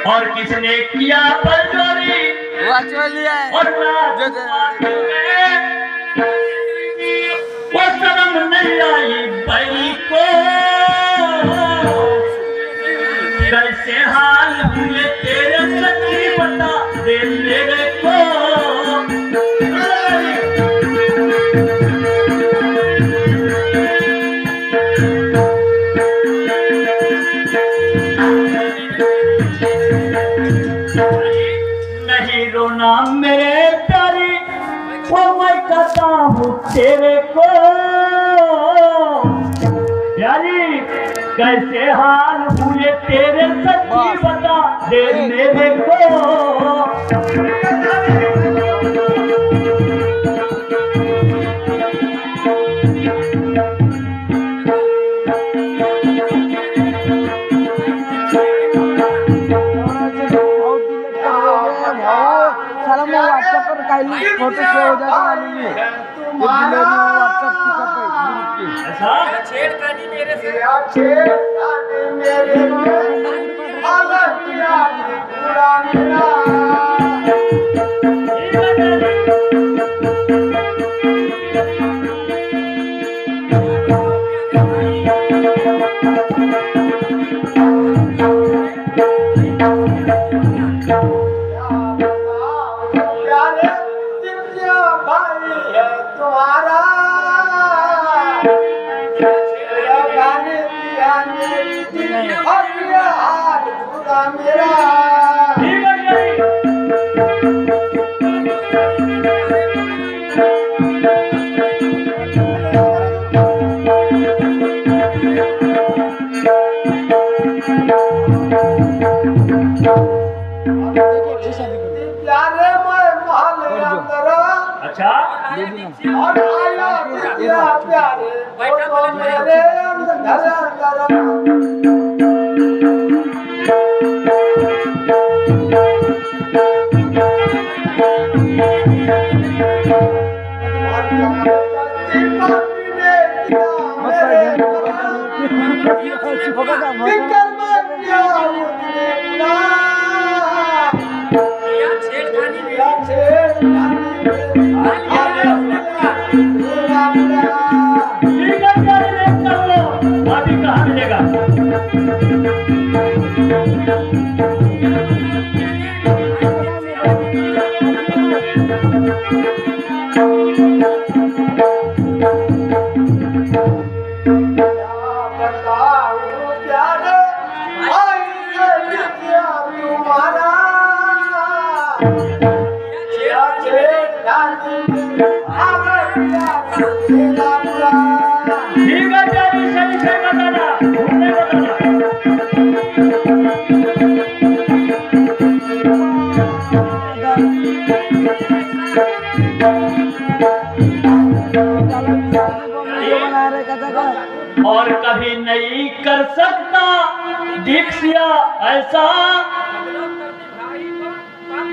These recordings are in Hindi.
और किसने किया बलजोरी और वो शर्म नहीं आई भाई को कैसे हाल हुए तेरे सच्ची बता दे मेरे को नहीं रोना मेरे प्यारी वो मैं कहता हूँ तेरे को प्यारी कैसे हाल हुए तेरे सच्ची बता दे मेरे को व्हाट्सएप पर काही फोटो शेअर हो जाने वाली है व्हाट्सएप की सब ग्रुप की ऐसा छेड़खानी मेरे से छेड़खानी मेरे से हालत किया पूरा मेरा अच्छा और आया प्यारे मेरे अंदर अभी कहाँ मिलेगा और कभी नहीं कर सकता दीक्षा ऐसा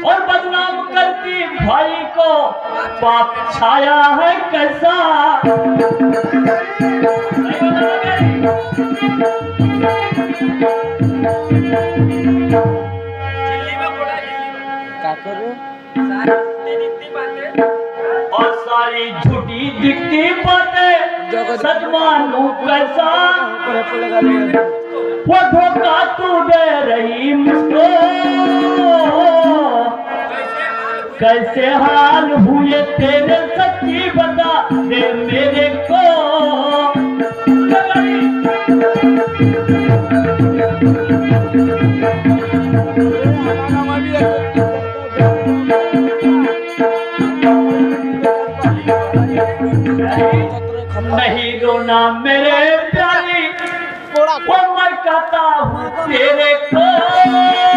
और बदनाम करती भाई को पाप छाया है कैसा और सारी झूठी दिखती बातें सच मानू कैसा वो धोखा तू दे रही मुझको कैसे हाल हुए तेरे सच्ची बता दे मेरे को नहीं रोना मेरे प्यारी वो मैं कहता हूँ तेरे को